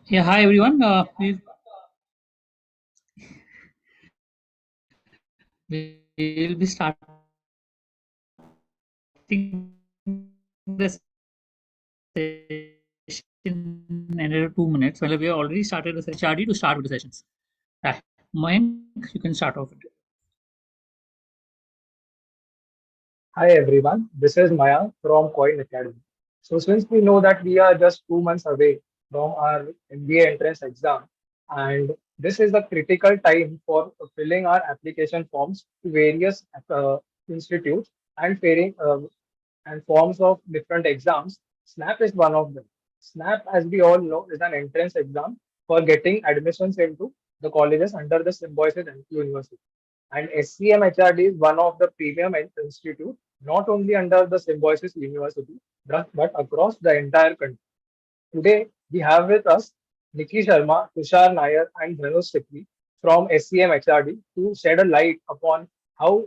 Yeah, hi everyone. We'll be starting the session in another 2 minutes. Well, we have already started the HRD to start with the sessions. Right. Mayank, you can start off. Hi everyone, this is Maya from Coin Academy. So since we know that we are just 2 months away from our MBA entrance exam, and this is the critical time for filling our application forms to various institutes and forms of different exams, SNAP is one of them. SNAP, as we all know, is an entrance exam for getting admissions into the colleges under the Symbiosis University. And SCMHRD is one of the premium institute, not only under the Symbiosis University, but across the entire country. Today, we have with us Nikki Sharma, Tushar Nair, and Dhanush Sikri from SCMHRD to shed a light upon how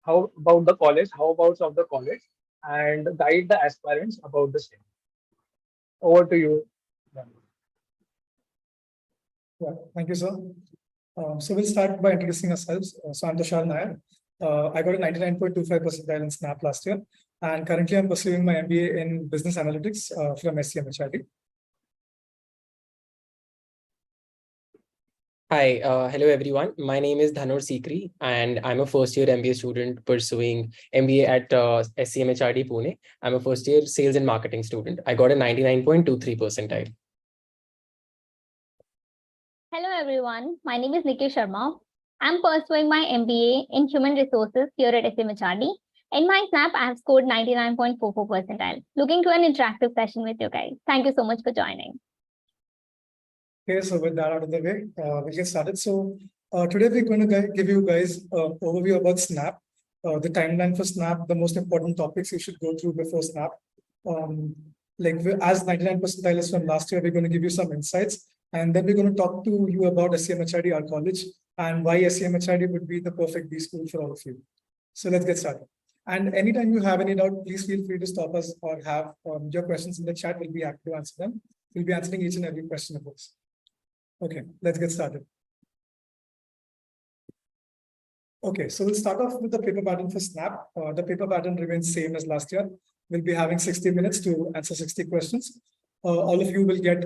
about the college, how about of the college, and guide the aspirants about the same. Over to you. Thank you, sir. So we'll start by introducing ourselves. So I'm Tushar Nair. I got a 99.25 percentile in SNAP last year, and currently I'm pursuing my MBA in Business Analytics from SCMHRD. Hi, hello everyone. My name is Dhanush Sikri, and I'm a first-year MBA student pursuing MBA at SCMHRD Pune. I'm a first-year sales and marketing student. I got a 99.23 percentile. Hello everyone, my name is Nikki Sharma. I'm pursuing my MBA in Human Resources here at SCMHRD. In my SNAP, I have scored 99.44 percentile. Looking to an interactive session with you guys. Thank you so much for joining. Okay, so with that out of the way, we'll get started. So today we're going to give you guys an overview about SNAP, the timeline for SNAP, the most important topics you should go through before SNAP. As 99 percentile is from last year, we're going to give you some insights, and then we're going to talk to you about SCMHRD, our college, and why SCMHRD would be the perfect B school for all of you. So let's get started. And anytime you have any doubt, please feel free to stop us or have your questions in the chat. We'll be happy to answer them. We'll be answering each and every question of course. Okay, let's get started. Okay, so we'll start off with the paper pattern for SNAP. The paper pattern remains same as last year. We'll be having 60 minutes to answer 60 questions. All of you will get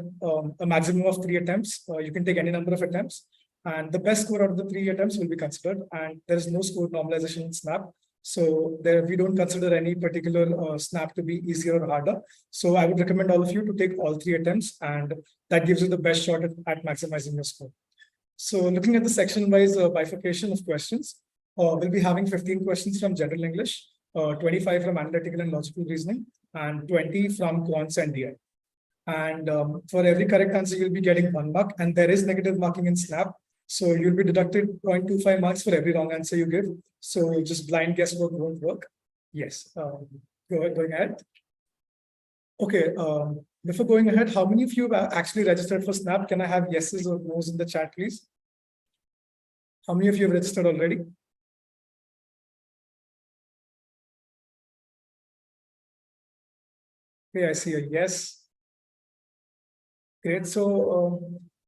a maximum of 3 attempts. You can take any number of attempts. And the best score out of the 3 attempts will be considered. And there is no score normalization in SNAP. So we don't consider any particular SNAP to be easier or harder. So I would recommend all of you to take all 3 attempts, and that gives you the best shot at maximizing your score. So looking at the section-wise bifurcation of questions, we'll be having 15 questions from general English, 25 from analytical and logical reasoning, and 20 from quants and DI. And for every correct answer, you'll be getting 1 mark, and there is negative marking in SNAP. So you'll be deducted 0.25 marks for every wrong answer you give. So just blind guesswork won't work. Yes, going ahead. Okay, before going ahead, how many of you have actually registered for SNAP? Can I have yeses or no's in the chat, please? How many of you have registered already? Okay, I see a yes. Great. So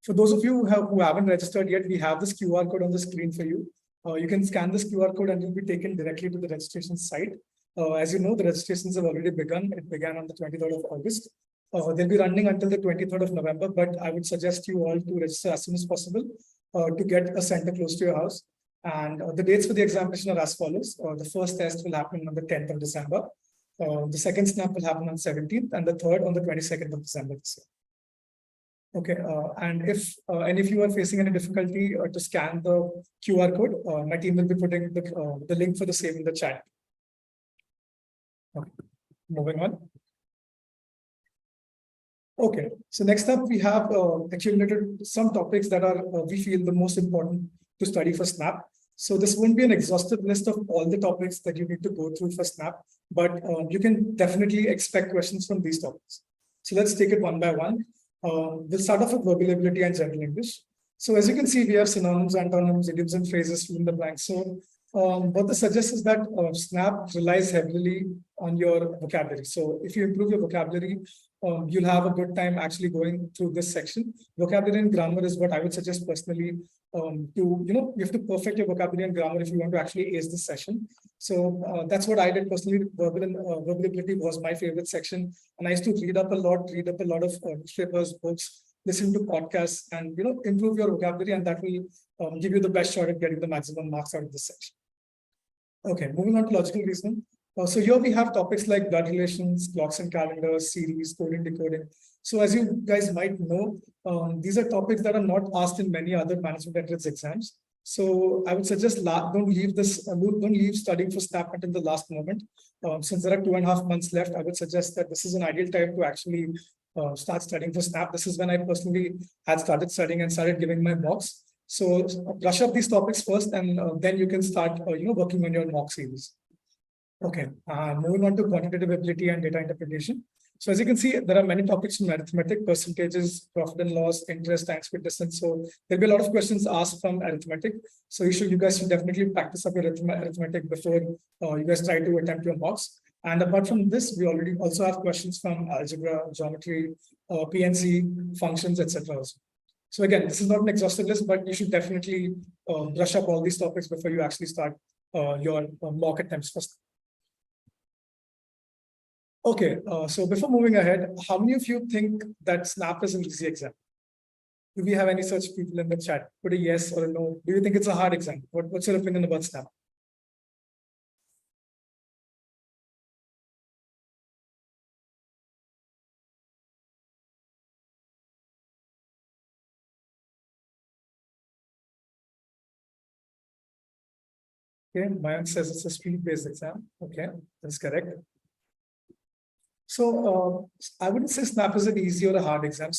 for those of you who haven't registered yet, we have this QR code on the screen for you. You can scan this QR code and you'll be taken directly to the registration site. As you know, the registrations have already begun. It began on the 23rd of August. They'll be running until the 23rd of November, but I would suggest you all to register as soon as possible to get a center close to your house. And the dates for the examination are as follows. The first test will happen on the 10th of December. The second SNAP will happen on 17th, and the third on the 22nd of December this year. Okay, and if any of you are facing any difficulty to scan the QR code, my team will be putting the link for the same in the chat. Okay, moving on. Okay, so next up we have accumulated some topics that are we feel the most important to study for SNAP. So this won't be an exhaustive list of all the topics that you need to go through for Snap, but you can definitely expect questions from these topics. So let's take it one by one. We'll start off with vocabulary and general English. So as you can see, we have synonyms, antonyms, idioms, and phrases fill in the blank. So what this suggests is that Snap relies heavily on your vocabulary. So if you improve your vocabulary, you'll have a good time actually going through this section. Vocabulary and grammar is what I would suggest personally. You have to perfect your vocabulary and grammar if you want to actually ace this session. So that's what I did personally. Verbal was my favorite section, and I used to read up a lot of newspapers, books, listen to podcasts, and improve your vocabulary, and that will give you the best shot at getting the maximum marks out of this section. Okay, moving on to logical reasoning. So here we have topics like blood relations, clocks and calendars, series, coding, decoding. So as you guys might know, these are topics that are not asked in many other management entrance exams. So I would suggest don't leave studying for Snap until the last moment. Since there are 2.5 months left, I would suggest that this is an ideal time to actually start studying for Snap. This is when I personally had started studying and started giving my mocks. So brush up these topics first, and then you can start working on your mock series. Okay, moving on to quantitative ability and data interpretation. So as you can see, there are many topics from arithmetic, percentages, profit and loss, interest, time, speed, distance. So there'll be a lot of questions asked from arithmetic. So you guys should definitely practice up your arithmetic before you guys try to attempt your mocks. And apart from this, we already also have questions from algebra, geometry, PNC, functions, etc. So again, this is not an exhaustive list, but you should definitely brush up all these topics before you actually start your mock attempts first. Okay, so before moving ahead, how many of you think that Snap is an easy exam? Do we have any such people in the chat? Put a yes or a no. Do you think it's a hard exam? What's your opinion about Snap? Okay, Mayank says it's a speed-based exam. Okay, that's correct. So I wouldn't say Snap is an easy or a hard exam.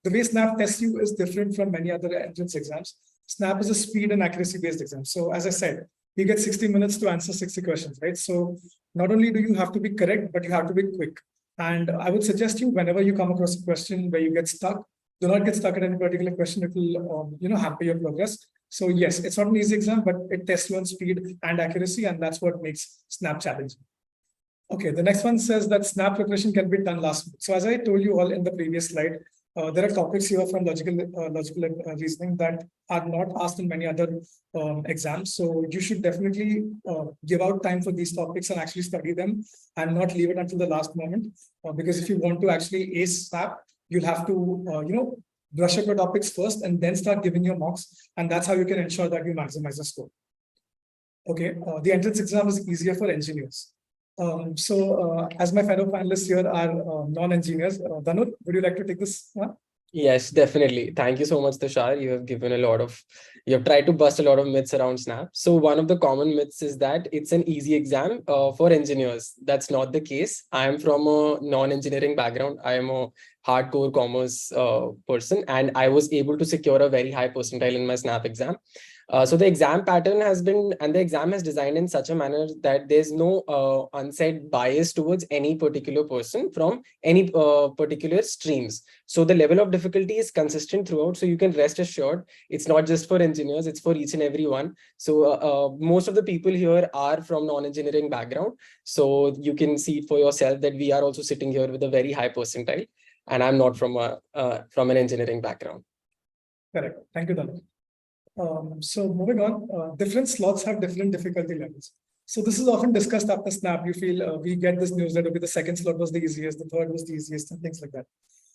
The way Snap tests you is different from many other entrance exams. Snap is a speed and accuracy-based exam. So as I said, you get 60 minutes to answer 60 questions, right? So not only do you have to be correct, but you have to be quick. And I would suggest you, whenever you come across a question where you get stuck, do not get stuck at any particular question. It will, hamper your progress. So yes, it's not an easy exam, but it tests you on speed and accuracy, and that's what makes Snap challenging. Okay, the next one says that Snap preparation can be done last week. So as I told you all in the previous slide, there are topics here from logical reasoning that are not asked in many other exams. So you should definitely give out time for these topics and actually study them and not leave it until the last moment. Because if you want to actually ace Snap, you'll have to, brush up your topics first and then start giving your mocks. And that's how you can ensure that you maximize the score. Okay, the entrance exam is easier for engineers. As my fellow finalists here are non-engineers, Dhanup, would you like to take this one? Yes, definitely. Thank you so much, Tushar. You have tried to bust a lot of myths around Snap. So one of the common myths is that it's an easy exam for engineers. That's not the case. I am from a non-engineering background. I am a hardcore commerce person, and I was able to secure a very high percentile in my Snap exam. So the exam pattern the exam has designed in such a manner that there's no unsaid bias towards any particular person from any particular streams. So the level of difficulty is consistent throughout. So you can rest assured, it's not just for engineers, it's for each and every one. So most of the people here are from non-engineering background. So you can see it for yourself that we are also sitting here with a very high percentile, and I'm not from an engineering background. Correct. Thank you, Dhanup. So moving on, different slots have different difficulty levels. So this is often discussed after Snap. You feel we get this news that the second slot was the easiest, the third was the easiest, and things like that.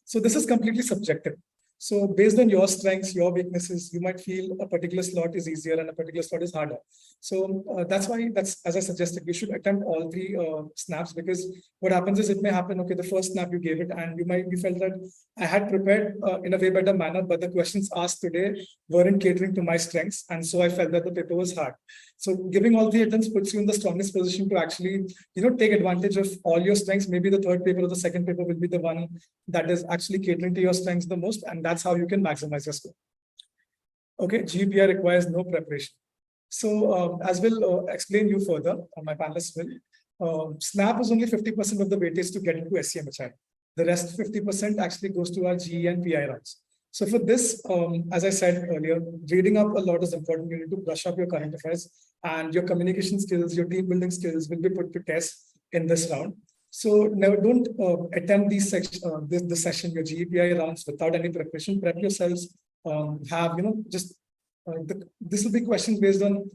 So this is completely subjective. So based on your strengths, your weaknesses, you might feel a particular slot is easier and a particular slot is harder. So that's why, as I suggested, you should attempt all three snaps, because what happens is it may happen, okay, the first snap you gave it and you felt that I had prepared in a way better manner, but the questions asked today weren't catering to my strengths. And so I felt that the paper was hard. So giving all three attempts puts you in the strongest position to actually, take advantage of all your strengths. Maybe the third paper or the second paper will be the one that is actually catering to your strengths the most. And that's how you can maximize your score. Okay, GPR requires no preparation. So as we'll explain you further, my panelists will, SNAP is only 50% of the weightage to get into SCMHRD. The rest 50% actually goes to our GE and PI rounds. So for this, as I said earlier, reading up a lot is important. You need to brush up your current affairs, and your communication skills, your team building skills will be put to test in this round. So never don't attempt these this session, your GEPI rounds, without any preparation. Prep yourselves. Have just this will be questions based on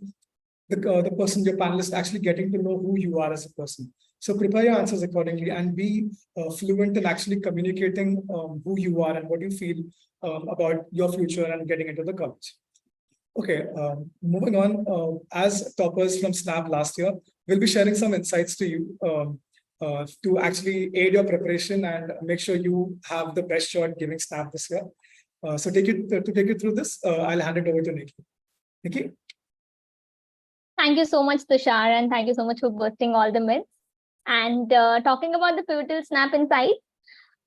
the person, your panelist, actually getting to know who you are as a person. So prepare your answers accordingly and be fluent in actually communicating who you are and what you feel about your future and getting into the college. Okay, moving on. As toppers from SNAP last year, we'll be sharing some insights to you to actually aid your preparation and make sure you have the best shot giving SNAP this year. So to take you through this, I'll hand it over to Nikki. Nikki? Thank you so much, Tushar, and thank you so much for busting all the myths. And talking about the pivotal SNAP insights,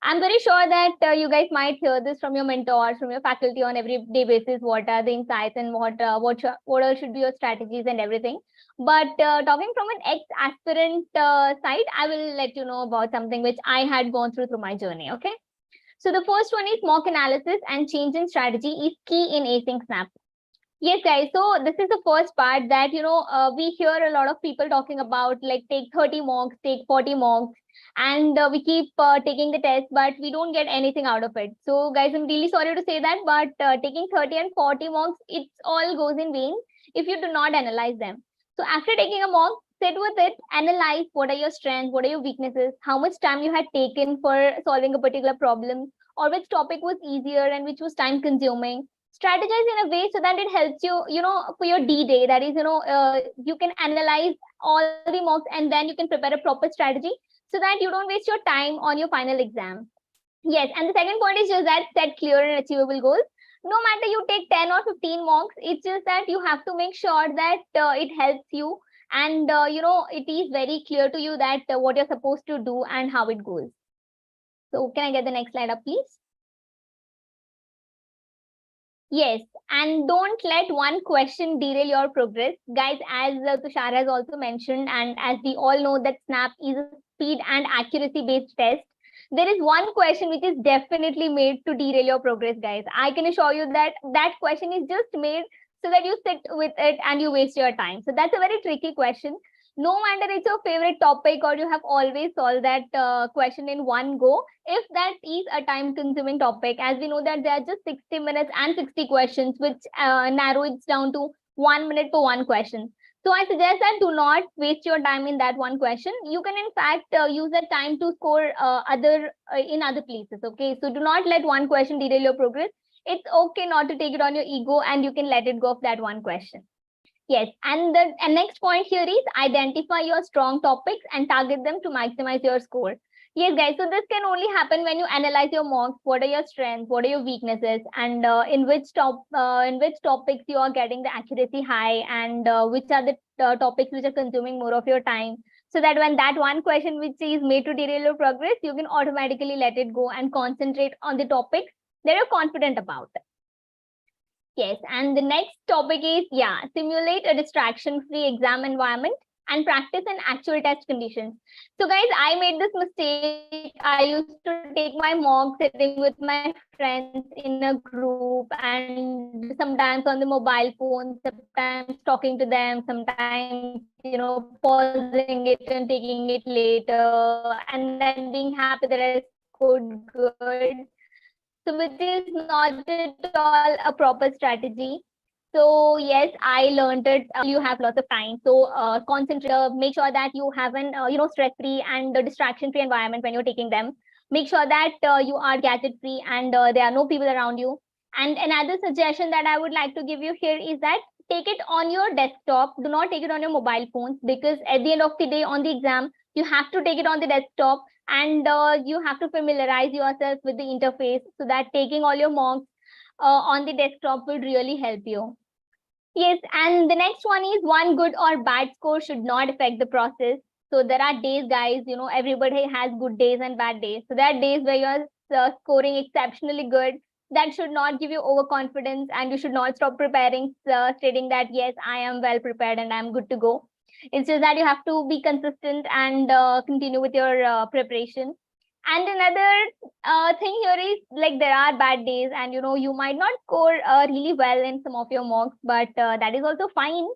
I'm very sure that you guys might hear this from your mentors, from your faculty on everyday basis. What are the insights and what all should be your strategies and everything. But talking from an ex-aspirant side, I will let you know about something which I had gone through my journey. Okay. So the first one is mock analysis and change in strategy is key in acing SNAP. Yes, guys. So this is the first part that, we hear a lot of people talking about, like, take 30 mocks, take 40 mocks, and we keep taking the test, but we don't get anything out of it. So guys, I'm really sorry to say that, but taking 30 and 40 mocks, it all goes in vain if you do not analyze them. So after taking a mock, sit with it, analyze what are your strengths, what are your weaknesses, how much time you had taken for solving a particular problem, or which topic was easier and which was time consuming. Strategize in a way so that it helps you, for your D-Day. That is, you can analyze all the mocks and then you can prepare a proper strategy so that you don't waste your time on your final exam. Yes, and the second point is just that set clear and achievable goals. No matter you take 10 or 15 mocks, it's just that you have to make sure that it helps you and, it is very clear to you that what you're supposed to do and how it goes. So can I get the next slide up, please? Yes, and don't let one question derail your progress. Guys, as Tushar has also mentioned, and as we all know that SNAP is a speed and accuracy based test, there is one question which is definitely made to derail your progress, guys. I can assure you that that question is just made so that you sit with it and you waste your time. So that's a very tricky question. No matter it's your favorite topic or you have always solved that question in one go, if that is a time consuming topic, as we know that there are just 60 minutes and 60 questions, which narrow it down to 1 minute for one question. So I suggest that do not waste your time in that one question. You can in fact use that time to score in other places. Okay, so do not let one question derail your progress. It's okay not to take it on your ego and you can let it go of that one question. Yes, and the next point here is identify your strong topics and target them to maximize your score. Yes, guys, so this can only happen when you analyze your mocks. What are your strengths? What are your weaknesses? And in which topics you are getting the accuracy high, and which are the topics which are consuming more of your time. So that when that one question which is made to derail your progress, you can automatically let it go and concentrate on the topics that you're confident about. Yes, and the next topic is, simulate a distraction-free exam environment and practice in actual test conditions. So guys, I made this mistake. I used to take my mock sitting with my friends in a group and sometimes on the mobile phone, sometimes talking to them, sometimes, pausing it and taking it later, and then being happy that I scored good. So which is not at all a proper strategy. So yes, I learned it. You have lots of time. So concentrate, make sure that you have an, stress-free and distraction-free environment when you're taking them. Make sure that you are gadget-free and there are no people around you. And another suggestion that I would like to give you here is that take it on your desktop. Do not take it on your mobile phones, because at the end of the day on the exam, you have to take it on the desktop. And you have to familiarize yourself with the interface so that taking all your mocks on the desktop will really help you. Yes, and the next one is one good or bad score should not affect the process. So there are days, guys, everybody has good days and bad days. So there are days where you're scoring exceptionally good. that should not give you overconfidence, and you should not stop preparing, stating that, yes, I am well prepared and I'm good to go. It's just that you have to be consistent and continue with your preparation. And another thing here is, like, there are bad days, and you might not score really well in some of your mocks, but that is also fine.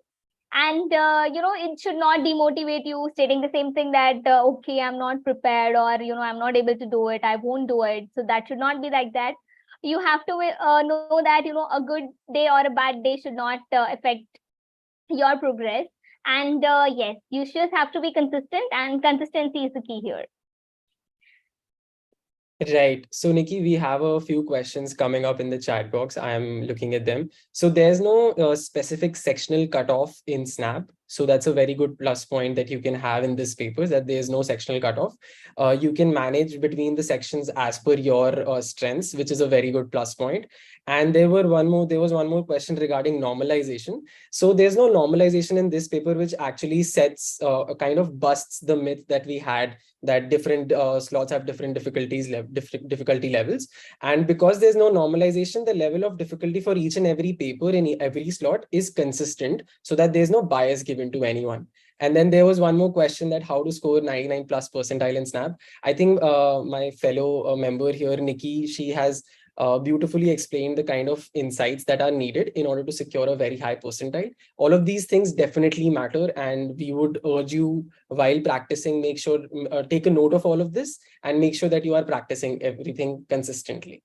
And it should not demotivate you, stating the same thing that okay, I'm not prepared, or I'm not able to do it, I won't do it. So that should not be like that. You have to know that a good day or a bad day should not affect your progress. And yes, you just have to be consistent, and consistency is the key here. Right. So, Nikki, we have a few questions coming up in the chat box. I am looking at them. So there's no specific sectional cutoff in SNAP. So that's a very good plus point that you can have in this paper, that there's no sectional cutoff. You can manage between the sections as per your strengths, which is a very good plus point. And there was one more question regarding normalization. So there's no normalization in this paper, which actually sets kind of busts the myth that we had, that different slots have different difficulty levels. And because there's no normalization, the level of difficulty for each and every paper in every slot is consistent, so that there's no bias given to anyone. And then there was one more question, that how to score 99 plus percentile in SNAP. I think my fellow member here, Nikki, she has beautifully explained the kind of insights that are needed in order to secure a very high percentile. All of these things definitely matter, and we would urge you, while practicing, make sure, take a note of all of this and make sure that you are practicing everything consistently.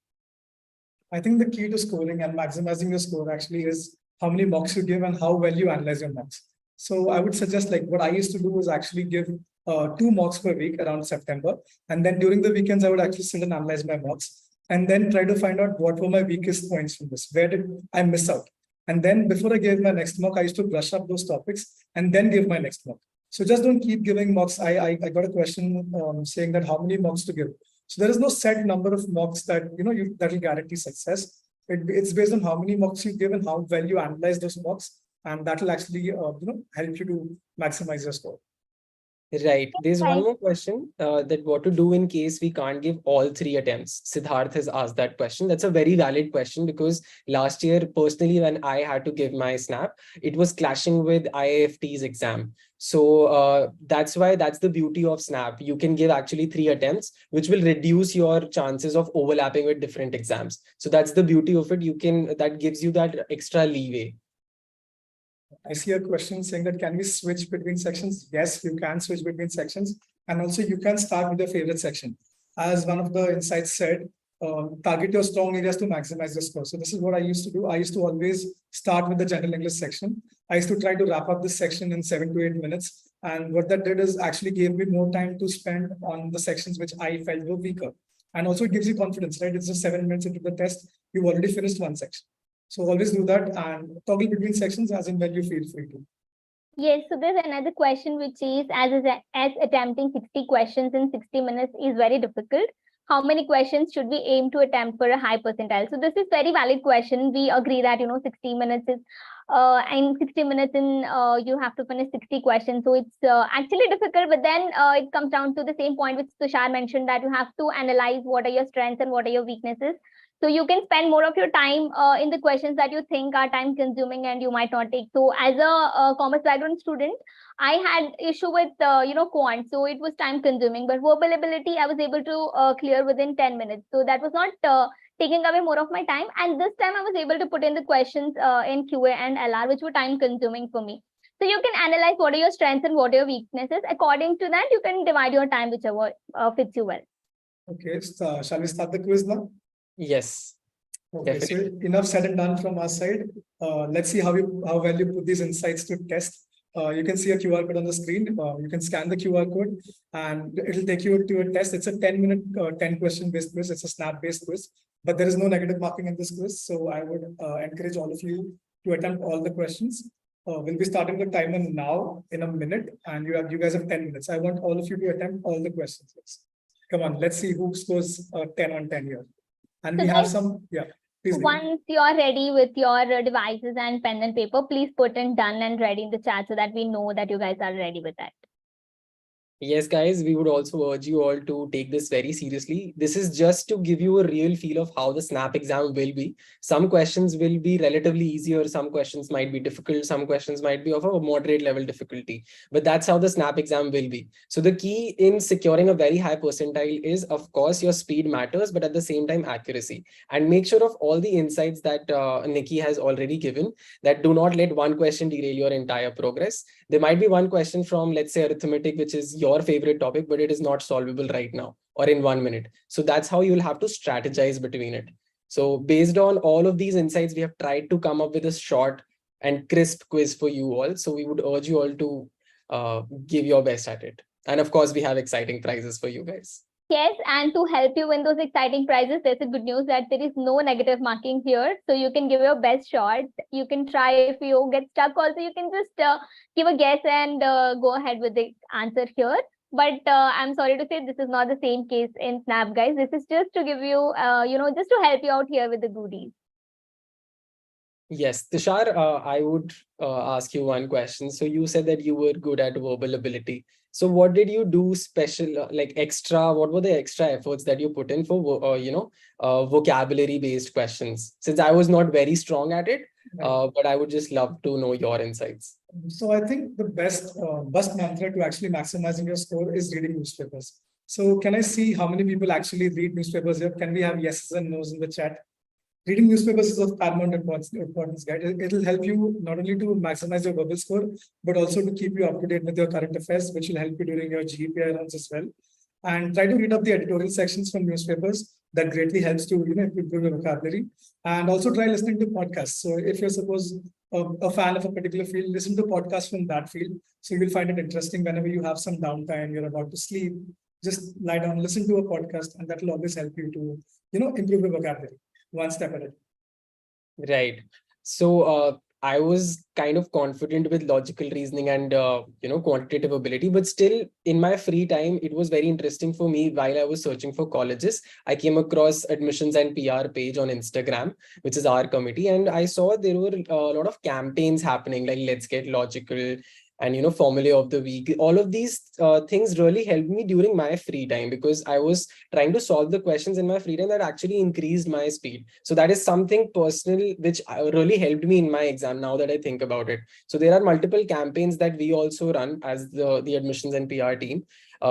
I think the key to scoring and maximizing your score actually is how many mocks you give and how well you analyze your mocks. So I would suggest, like, what I used to do is actually give 2 mocks per week around September. And then during the weekends, I would actually sit and analyze my mocks, and then try to find out what were my weakest points from this. Where did I miss out? And then before I gave my next mock, I used to brush up those topics and then give my next mock. So just don't keep giving mocks. I got a question saying that how many mocks to give. So there is no set number of mocks that that will guarantee success. It's based on how many mocks you give and how well you analyze those mocks, and that will actually help you to maximize your score. Right. There's one more question, that what to do in case we can't give all 3 attempts. Siddharth has asked that question. That's a very valid question, because last year, personally, when I had to give my SNAP, it was clashing with IIFT's exam. So that's the beauty of SNAP. You can give actually 3 attempts, which will reduce your chances of overlapping with different exams. So that's the beauty of it. That gives you that extra leeway. I see a question saying that, can we switch between sections? Yes, you can switch between sections. And also you can start with your favorite section. As one of the insights said, target your strong areas to maximize your score. So this is what I used to do. I used to always start with the general English section. I used to try to wrap up this section in 7 to 8 minutes. And what that did is actually gave me more time to spend on the sections which I felt were weaker. And also it gives you confidence, right? It's just 7 minutes into the test, you've already finished one section. So always do that and toggle between sections as and when you feel free to. Yes, so there's another question, which is, as attempting 60 questions in 60 minutes is very difficult, how many questions should we aim to attempt for a high percentile? So this is very valid question. We agree that 60 minutes is in 60 minutes you have to finish 60 questions. So it's actually difficult, but then it comes down to the same point which Tushar mentioned, that you have to analyze what are your strengths and what are your weaknesses. So you can spend more of your time in the questions that you think are time consuming and you might not take. So as a commerce background student, I had issue with quant, so it was time consuming, but verbal ability I was able to clear within 10 minutes. So that was not taking away more of my time. And this time I was able to put in the questions in QA and LR, which were time consuming for me. So you can analyze what are your strengths and what are your weaknesses. According to that, you can divide your time whichever fits you well. Okay, so shall we start the quiz now? Yes. Okay, Definitely. so enough said and done from our side. Let's see how well you put these insights to test. You can see a QR code on the screen. You can scan the QR code and it'll take you to a test. It's a 10-minute, 10 question based quiz. It's a snap based quiz, but there is no negative marking in this quiz. So I would encourage all of you to attempt all the questions. We'll be starting the timer now in a minute, and you guys have 10 minutes. I want all of you to attempt all the questions. Come on, let's see who scores 10 on 10 here. And we have some, yeah. Once you are ready with your devices and pen and paper, please put in done and ready in the chat so that we know that you guys are ready with that. Yes, guys, we would also urge you all to take this very seriously. This is just to give you a real feel of how the SNAP exam will be. Some questions will be relatively easier, some questions might be difficult, some questions might be of a moderate level difficulty. But that's how the SNAP exam will be. So the key in securing a very high percentile is, of course, your speed matters, but at the same time, accuracy. And make sure of all the insights that Nikki has already given, that do not let one question derail your entire progress. There might be one question from, let's say, arithmetic, which is your favorite topic, but it is not solvable right now or in 1 minute. So that's how you'll have to strategize between it. So based on all of these insights, we have tried to come up with a short and crisp quiz for you all. So we would urge you all to give your best at it. And of course, we have exciting prizes for you guys. Yes, and to help you win those exciting prizes, there's a good news that there is no negative marking here. So you can give your best shot. You can try. If you get stuck also, you can just give a guess and go ahead with the answer here. But I'm sorry to say this is not the same case in Snap, guys. This is just to give you, just to help you out here with the goodies. Yes, Tushar, I would ask you one question. So you said that you were good at verbal ability. So what did you do special, like extra, what were the extra efforts that you put in for, vocabulary based questions? Since I was not very strong at it, but I would just love to know your insights. So I think the best mantra to actually maximizing your score is reading newspapers. So can I see how many people actually read newspapers here? Can we have yeses and nos in the chat? Reading newspapers is of paramount importance, guys. It'll help you not only to maximize your verbal score, but also to keep you up to date with your current affairs, which will help you during your GEPI rounds as well. And try to read up the editorial sections from newspapers. That greatly helps to improve your vocabulary. And also try listening to podcasts. So if you're suppose a fan of a particular field, listen to podcasts from that field. So you will find it interesting whenever you have some downtime, you're about to sleep. Just lie down, listen to a podcast, and that will always help you to improve your vocabulary. One step at a time. Right. So I was kind of confident with logical reasoning and quantitative ability, but still in my free time, it was very interesting for me. While I was searching for colleges, I came across admissions and PR page on Instagram, which is our committee, and I saw there were a lot of campaigns happening, like Let's Get Logical and formulae of the week. All of these things really helped me during my free time, because I was trying to solve the questions in my free time that actually increased my speed. So that is something personal which really helped me in my exam, now that I think about it. So there are multiple campaigns that we also run as the admissions and PR team.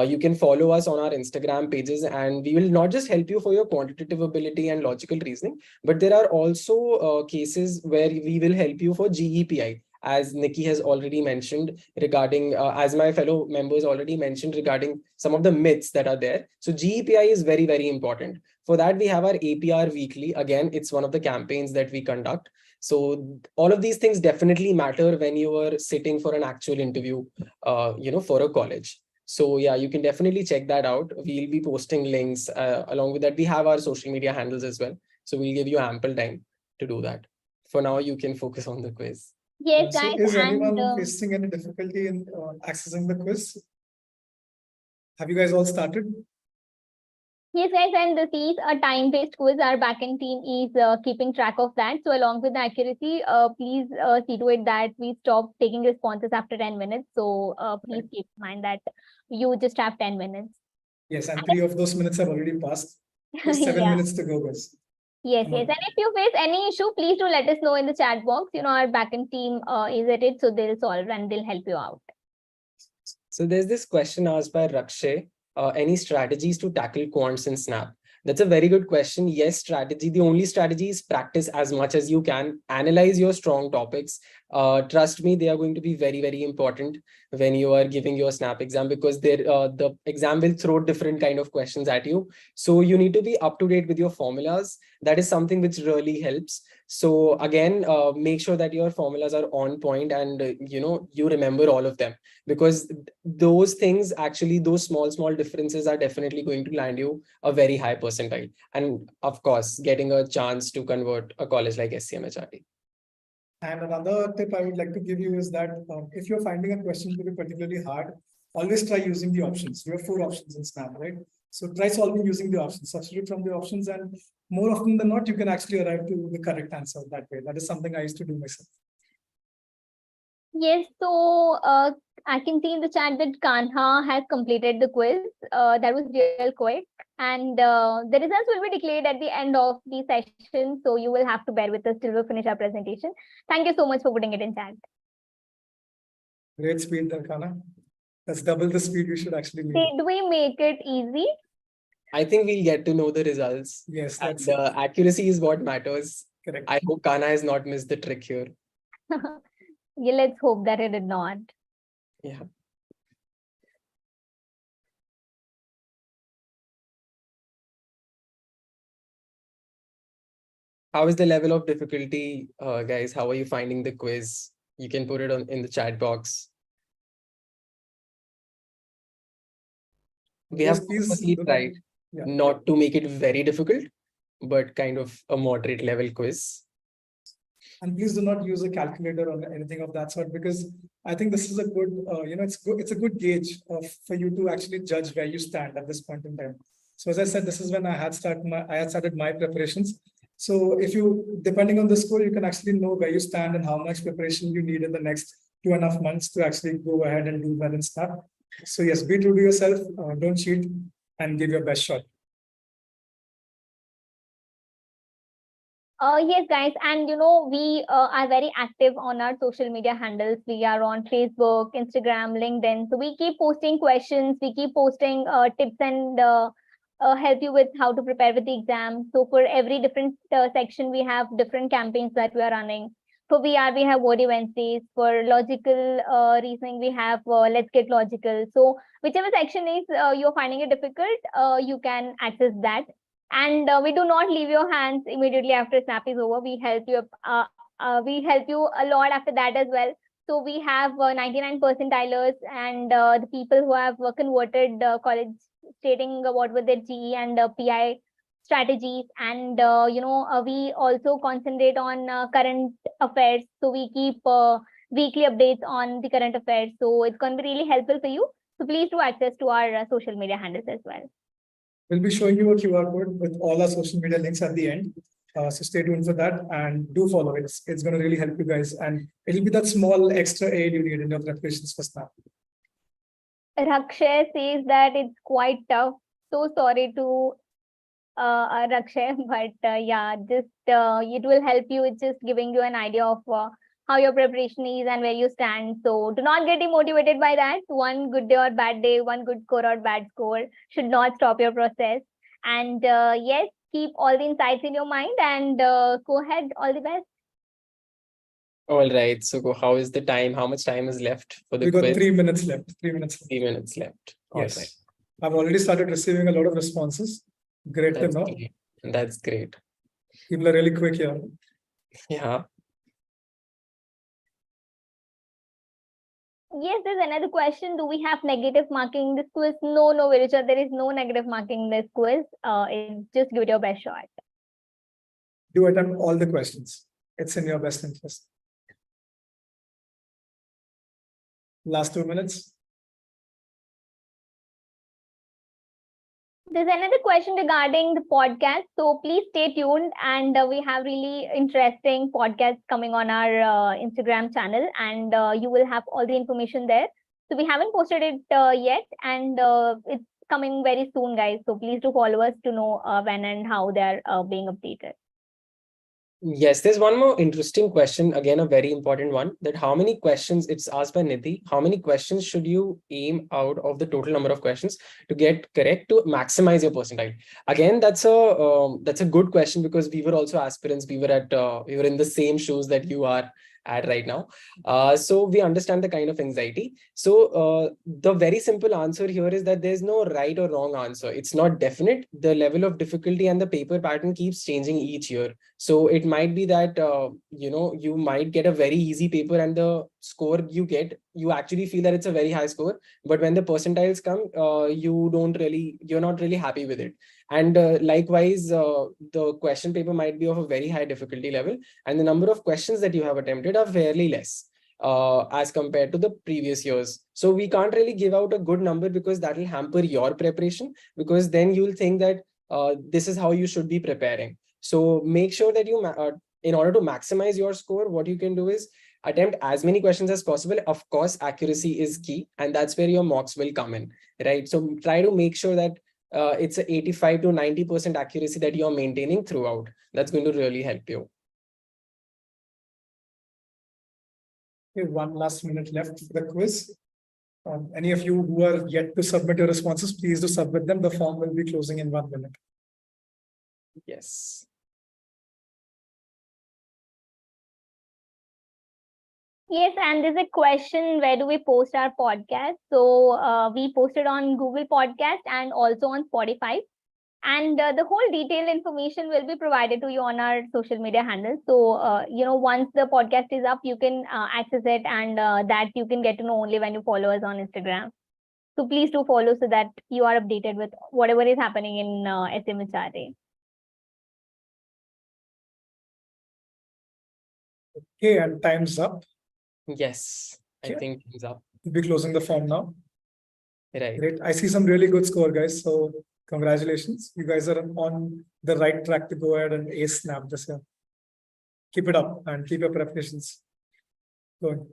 You can follow us on our Instagram pages, and we will not just help you for your quantitative ability and logical reasoning, but there are also cases where we will help you for GEPI, as Nikki has already mentioned regarding, as my fellow members already mentioned regarding some of the myths that are there. So GEPI is very, very important. For that, we have our APR weekly. Again, it's one of the campaigns that we conduct. So all of these things definitely matter when you are sitting for an actual interview, for a college. So yeah, you can definitely check that out. We'll be posting links. Along with that, we have our social media handles as well. So we'll give you ample time to do that. For now, you can focus on the quiz. Yes, So guys. is anyone And facing any difficulty in accessing the quiz? Have you guys all started? yes, guys, and this is a time-based quiz. Our backend team is keeping track of that. So along with the accuracy, please see to it that we stop taking responses after 10 minutes. So please keep in mind that you just have 10 minutes. Yes, and 3 of those minutes have already passed. There's 7 Yeah. minutes to go, guys. Yes, yes. And if you face any issue, please do let us know in the chat box. Our backend team is at it, so they'll solve and they'll help you out. So there's this question asked by Rakshay. Any strategies to tackle quants in Snap? That's a very good question. Yes, strategy. The only strategy is practice as much as you can. Analyze your strong topics. Trust me, they are going to be very, very important when you are giving your Snap exam, because the exam will throw different kind of questions at you. So you need to be up to date with your formulas. That is something which really helps. So again, make sure that your formulas are on point and you remember all of them, because those things, actually those small differences are definitely going to land you a very high percentile, and of course getting a chance to convert a college like SCMHRD. And another tip I would like to give you is that if you're finding a question to be particularly hard, always try using the options. We have 4 options in Snap, right? So try solving using the options, substitute from the options, and more often than not, you can actually arrive to the correct answer that way. That is something I used to do myself. Yes, so I can see in the chat that Kanha has completed the quiz. That was real quick. And the results will be declared at the end of the session. So you will have to bear with us till we finish our presentation. Thank you so much for putting it in chat. Great speed, Darkana. That's double the speed you should actually make. Did we make it easy? I think we'll get to know the results. Yes, And that's it. accuracy is what matters. Correct. I hope Kana has not missed the trick here. Yeah, let's hope that it did not. Yeah. How is the level of difficulty, guys? How are you finding the quiz? You can put it in the chat box. We Yes, have please purposely do not- tried Yeah. not to make it very difficult, but kind of a moderate level quiz. And please do not use a calculator or anything of that sort, because I think this is a good, it's a good gauge for you to actually judge where you stand at this point in time. So as I said, this is when I had started my preparations. So if you, depending on the score, you can actually know where you stand and how much preparation you need in the next 2.5 months to actually go ahead and do well in Snap. So yes, be true to yourself, don't cheat, and give your best shot. Yes, guys, and we are very active on our social media handles. We are on Facebook, Instagram, LinkedIn. So we keep posting questions, we keep posting tips and help you with how to prepare with the exam. So for every different section, we have different campaigns that we are running. For VR, we have Wordy Wednesdays. For logical reasoning, we have Let's Get Logical. So whichever section is you're finding it difficult, you can access that. And we do not leave your hands immediately after Snap is over. We help you. We help you a lot after that as well. So we have 99 percentilers and the people who have converted college, stating what were their GE and PI strategies. And we also concentrate on current affairs. So we keep weekly updates on the current affairs. So it's going to be really helpful for you. So please do access to our social media handles as well. We'll be showing you a QR code with all our social media links at the end. So stay tuned for that and do follow it. It's going to really help you guys. And it'll be that small extra aid you need in your preparations for Snap. Rakshay says that it's quite tough. So sorry to Rakshay, but yeah, just it will help you. It's just giving you an idea of how your preparation is and where you stand. So do not get demotivated by that. One good day or bad day, one good score or bad score should not stop your process. And yes, keep all the insights in your mind and go ahead. All the best. All right. So how is the time? How much time is left for the We got quiz? 3 minutes left. 3 minutes. 3 minutes left. All Yes. right. I've already started receiving a lot of responses. Great That's to know. great. That's great. People are really quick here. Yeah. Yes, there's another question. Do we have negative marking in this quiz? No, Virucha, there is no negative marking in this quiz. Just give it your best shot. Do attempt all the questions. It's in your best interest. Last 2 minutes. There's another question regarding the podcast. So please stay tuned. And we have really interesting podcasts coming on our Instagram channel. And you will have all the information there. So we haven't posted it yet. And it's coming very soon, guys. So please do follow us to know when and how they're being updated. Yes, there's one more interesting question, again, a very important one, that how many questions, it's asked by Nidhi, how many questions should you aim out of the total number of questions to get correct to maximize your percentile? Again, that's a good question, because we were also aspirants. We were in the same shoes that you are at right now. So we understand the kind of anxiety. So the very simple answer here is that there's no right or wrong answer. It's not definite. The level of difficulty and the paper pattern keeps changing each year. So it might be that, you might get a very easy paper and the score you get, you actually feel that it's a very high score. But when the percentiles come, you're not really happy with it. And likewise, the question paper might be of a very high difficulty level, and the number of questions that you have attempted are fairly less as compared to the previous years. So we can't really give out a good number, because that will hamper your preparation, because then you'll think that this is how you should be preparing. So make sure that in order to maximize your score, what you can do is Attempt as many questions as possible. Of course, accuracy is key, and that's where your mocks will come in, right? So try to make sure that it's a 85 to 90% accuracy that you're maintaining throughout. That's going to really help you. Okay, 1 last minute left for the quiz. Any of you who are yet to submit your responses, please do submit them. The form will be closing in 1 minute. Yes. Yes, and there's a question, where do we post our podcast? So we posted on Google Podcast and also on Spotify. And the whole detailed information will be provided to you on our social media handles. So, once the podcast is up, you can access it, and that you can get to know only when you follow us on Instagram. So please do follow so that you are updated with whatever is happening in SCMHRD. Okay, and time's up. Yes, I Okay. think it's up. We'll be closing the form now. Right. Great. I see some really good score, guys. So congratulations. You guys are on the right track to go ahead and ace Snap this year. Keep it up and keep your preparations going.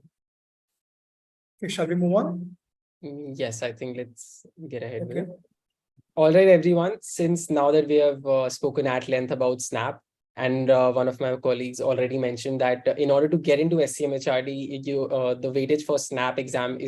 Okay, shall we move on? Yes, I think let's get ahead with Okay. it. All right, everyone. Since now that we have spoken at length about Snap, and one of my colleagues already mentioned that in order to get into SCMHRD, the weightage for SNAP exam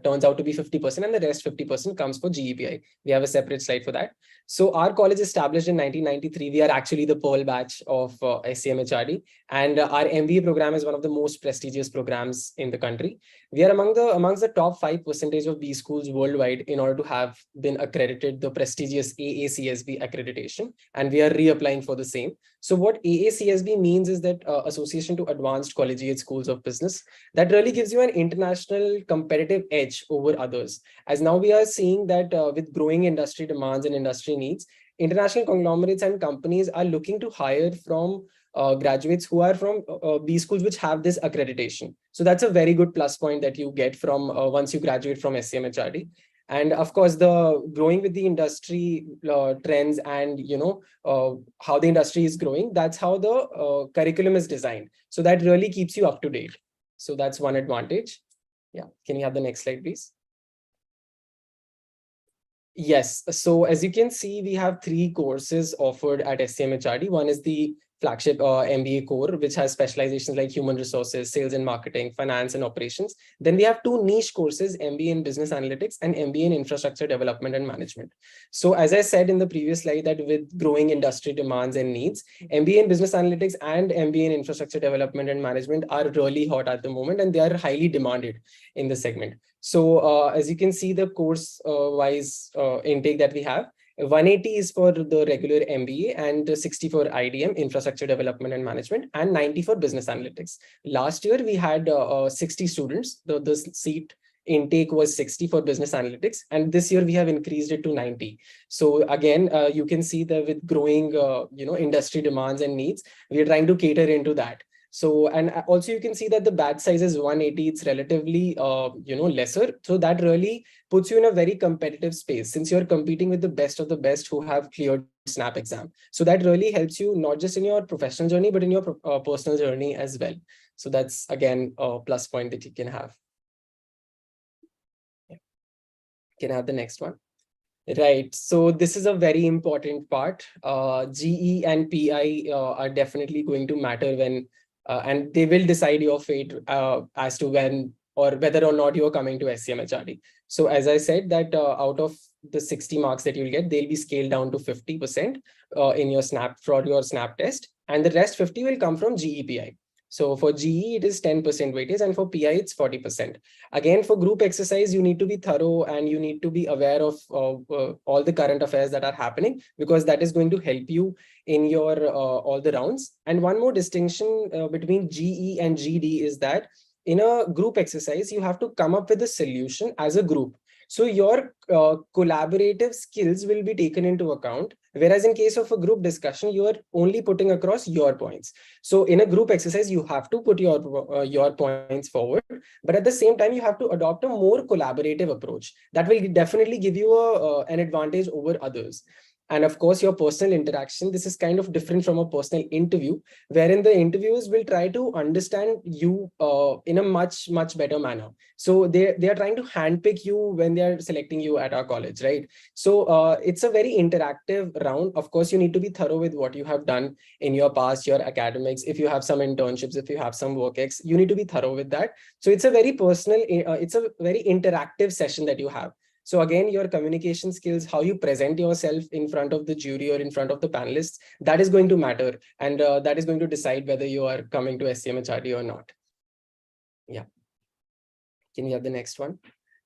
turns out to be 50%, and the rest 50% comes for GEPI. We have a separate slide for that. So our college established in 1993. We are actually the Pearl batch of SCMHRD, and our MBA program is one of the most prestigious programs in the country. We are amongst the top 5% of B schools worldwide in order to have been accredited the prestigious AACSB accreditation, and we are reapplying for the same. So what AACSB means is that Association to Advanced Collegiate Schools of Business, that really gives you an international competitive edge over others. As now we are seeing that with growing industry demands and industry needs, international conglomerates and companies are looking to hire from graduates who are from B schools which have this accreditation. So that's a very good plus point that you get from once you graduate from SCMHRD. And of course, the growing with the industry trends and how the industry is growing, that's how the curriculum is designed. So that really keeps you up to date. So that's one advantage. Yeah, can you have the next slide, please? Yes, so as you can see, we have 3 courses offered at SCMHRD. One is the flagship MBA core, which has specializations like human resources, sales and marketing, finance and operations. Then we have 2 niche courses, MBA in business analytics and MBA in infrastructure development and management. So as I said in the previous slide, that with growing industry demands and needs, MBA in business analytics and MBA in infrastructure development and management are really hot at the moment, and they are highly demanded in the segment. So as you can see, the course wise intake that we have, 180 is for the regular MBA and 60 for IDM, infrastructure development and management, and 90 for business analytics. Last year, we had 60 students. The seat intake was 60 for business analytics, and this year we have increased it to 90. So again, you can see that with growing industry demands and needs, we are trying to cater into that. So, and also you can see that the batch size is 180. It's relatively, lesser. So that really puts you in a very competitive space since you're competing with the best of the best who have cleared SNAP exam. So that really helps you not just in your professional journey, but in your personal journey as well. So that's again a plus point that you can have. Yeah. Can I have the next one? Right. So this is a very important part. GE and PI are definitely going to matter when and they will decide your fate as to when or whether or not you are coming to SCMHRD. So as I said that out of the 60 marks that you'll get, they'll be scaled down to 50% in your SNAP test, and the rest 50 will come from GEPI. So for GE, it is 10% weightage, and for PI, it's 40%. Again, for group exercise, you need to be thorough and you need to be aware of all the current affairs that are happening, because that is going to help you in your all the rounds. And one more distinction between GE and GD is that in a group exercise, you have to come up with a solution as a group. So your collaborative skills will be taken into account. Whereas in case of a group discussion, you are only putting across your points. So in a group exercise, you have to put your points forward, but at the same time, you have to adopt a more collaborative approach. That will definitely give you an advantage over others. And of course, your personal interaction. This is kind of different from a personal interview, wherein the interviewers will try to understand you in a much better manner. So they are trying to handpick you when they are selecting you at our college, right? So it's a very interactive round. Of course, you need to be thorough with what you have done in your past, your academics. If you have some internships, if you have some work ex, you need to be thorough with that. So it's a very personal, it's a very interactive session that you have. So again, your communication skills, how you present yourself in front of the jury or in front of the panelists, that is going to matter. And that is going to decide whether you are coming to SCMHRD or not. Yeah. Can we have the next one?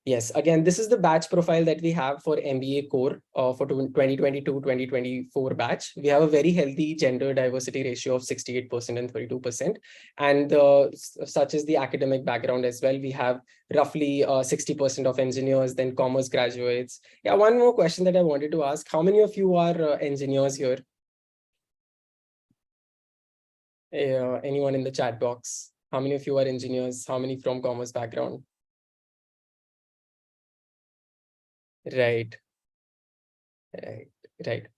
Yes, again, this is the batch profile that we have for MBA core for 2022-2024 batch. We have a very healthy gender diversity ratio of 68% and 32%. And such as the academic background as well, we have roughly 60% of engineers, then commerce graduates. Yeah, one more question that I wanted to ask. How many of you are engineers here? Anyone in the chat box? How many of you are engineers? How many from commerce background? Right.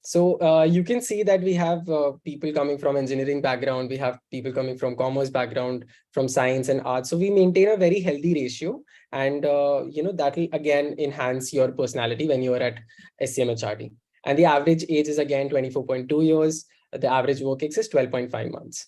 So you can see that we have people coming from engineering background, we have people coming from commerce background, from science and arts. So we maintain a very healthy ratio, and that will again enhance your personality when you are at SCMHRD. And the average age is again 24.2 years. The average work ex is 12.5 months.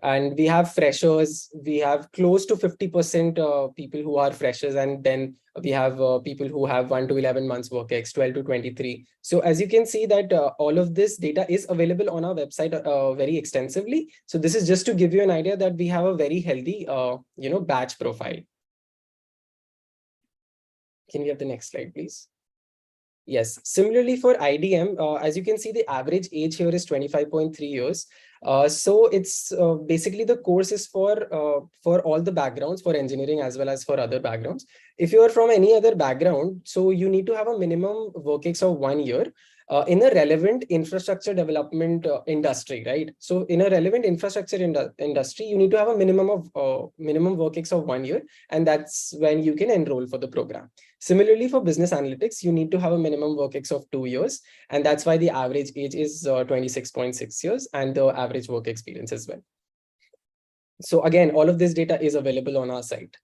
And we have freshers, we have close to 50% people who are freshers, and then we have people who have 1 to 11 months work ex, 12 to 23. So as you can see that all of this data is available on our website very extensively. So this is just to give you an idea that we have a very healthy batch profile. Can we have the next slide, please? Yes, similarly for IDM, as you can see, the average age here is 25.3 years. So it's basically the course is for all the backgrounds, for engineering as well as for other backgrounds. If you are from any other background, so you need to have a minimum work ex of 1 year in a relevant infrastructure development industry, right? So in a relevant infrastructure industry, you need to have a minimum work ex of 1 year, and that's when you can enroll for the program. Similarly, for business analytics, you need to have a minimum work ex of 2 years, and that's why the average age is 26.6 years, and the average work experience as well. So again, all of this data is available on our site.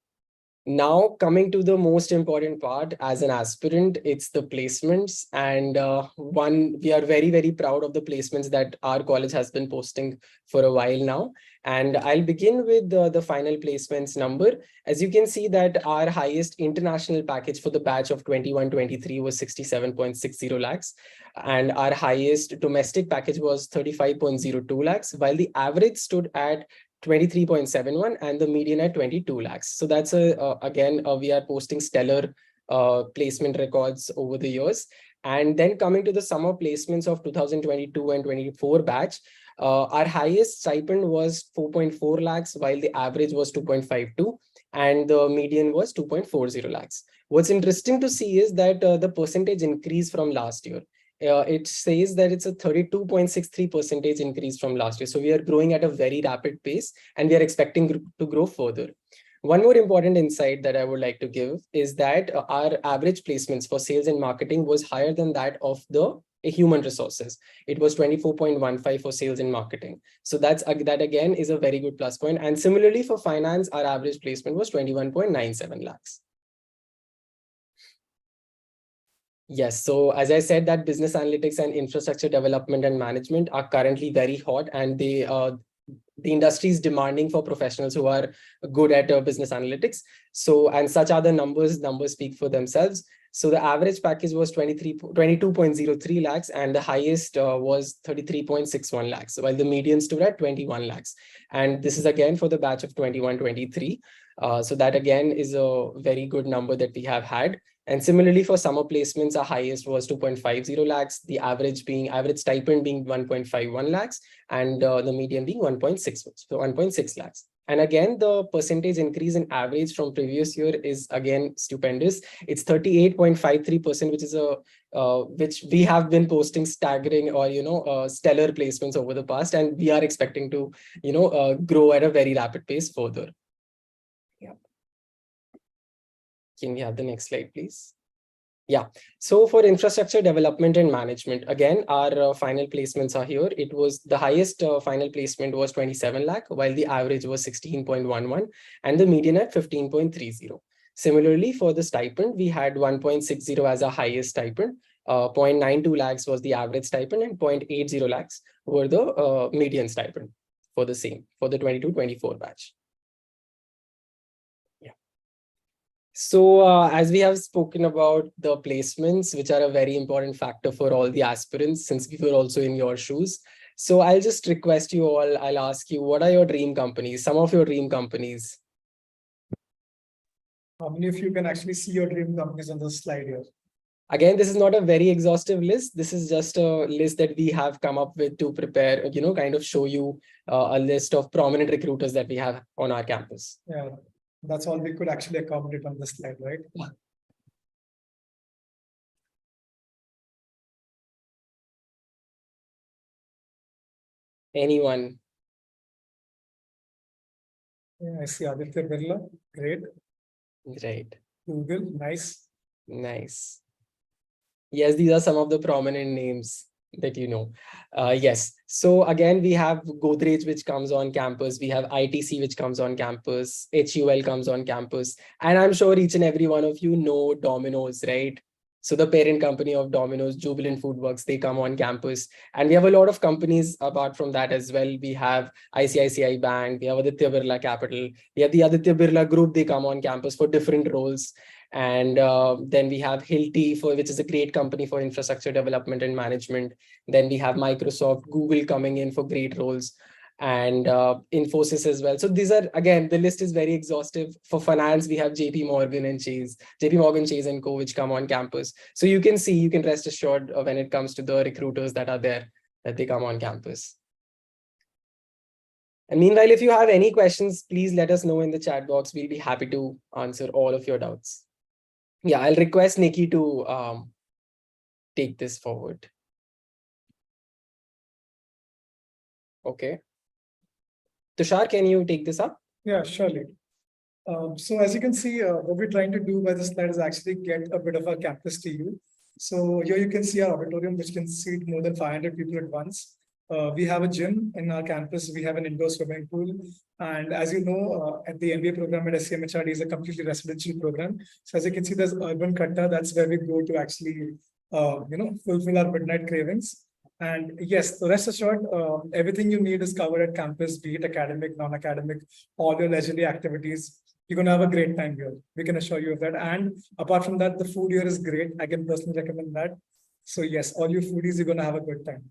Now, coming to the most important part, as an aspirant, it's the placements. And we are very proud of the placements that our college has been posting for a while now. And I'll begin with the final placements number. As you can see that our highest international package for the batch of 21-23 was 67.60 lakhs. And our highest domestic package was 35.02 lakhs, while the average stood at 23.71 and the median at 22 lakhs. So that's again, we are posting stellar placement records over the years. And then coming to the summer placements of 2022 and 24 batch, our highest stipend was 4.4 lakhs, while the average was 2.52 and the median was 2.40 lakhs. What's interesting to see is that the percentage increase from last year. It says that it's a 32.63% increase from last year. So we are growing at a very rapid pace, and we are expecting to grow further. One more important insight that I would like to give is that our average placements for sales and marketing was higher than that of the human resources. It was 24.15 for sales and marketing. So that again is a very good plus point. And similarly for finance, our average placement was 21.97 lakhs. Yes, so as I said, that business analytics and infrastructure development and management are currently very hot, and the industry is demanding for professionals who are good at business analytics. So, and such are the numbers speak for themselves. So the average package was 22.03 lakhs, and the highest was 33.61 lakhs, while the median stood at 21 lakhs. And this is again for the batch of 21-23. So that again is a very good number that we have had. And similarly for summer placements, our highest was 2.50 lakhs, the average stipend being 1.51 lakhs, and the median being 1.6 lakhs. And again, the percentage increase in average from previous year is again stupendous. It's 38.53%, which is which we have been posting staggering or stellar placements over the past, and we are expecting to grow at a very rapid pace further. Yeah. Can we have the next slide, please? Yeah. So for infrastructure development and management, again, our final placements are here. It was the highest final placement was 27 lakh, while the average was 16.11 and the median at 15.30. Similarly, for the stipend, we had 1.60 as our highest stipend. 0.92 lakhs was the average stipend and 0.80 lakhs were the median stipend for the same, for the 22-24 batch. So as we have spoken about the placements, which are a very important factor for all the aspirants, since we were also in your shoes. So I'll just request you all, I'll ask you, what are your dream companies, some of your dream companies? How many of you can actually see your dream companies on the slide here? Again, this is not a very exhaustive list. This is just a list that we have come up with to prepare, kind of show you a list of prominent recruiters that we have on our campus. Yeah, that's all we could actually accommodate on this slide, right? Anyone? Yeah, I see Aditya Birla. Great. Right. Google, nice. Nice. Yes, these are some of the prominent names that you know. Yes. So again, we have Godrej, which comes on campus. We have ITC, which comes on campus. HUL comes on campus. And I'm sure each and every one of you know Domino's, right? So the parent company of Domino's, Jubilant Foodworks, they come on campus. And we have a lot of companies apart from that as well. We have ICICI Bank, we have Aditya Birla Capital, we have the Aditya Birla Group, they come on campus for different roles. And then we have Hilti, which is a great company for infrastructure development and management. Then we have Microsoft, Google coming in for great roles, and Infosys as well. So these are, again, the list is very exhaustive. For finance, we have JP Morgan Chase and Co, which come on campus. So you can see, you can rest assured when it comes to the recruiters that are there, that they come on campus. And meanwhile, if you have any questions, please let us know in the chat box. We'll be happy to answer all of your doubts. Yeah, I'll request Nikki to take this forward. Okay. Tushar, can you take this up? Yeah, surely. So as you can see, what we're trying to do by this slide is actually get a bit of our campus to you. So here you can see our auditorium, which can seat more than 500 people at once. We have a gym in our campus. We have an indoor swimming pool. And as you know, at the MBA program at SCMHRD is a completely residential program. So as you can see, there's Urban Katta. That's where we go to actually, fulfill our midnight cravings. And yes, so rest assured, everything you need is covered at campus, be it academic, non-academic, all your leisurely activities. You're going to have a great time here. We can assure you of that. And apart from that, the food here is great. I can personally recommend that. So yes, all you foodies, you're going to have a good time.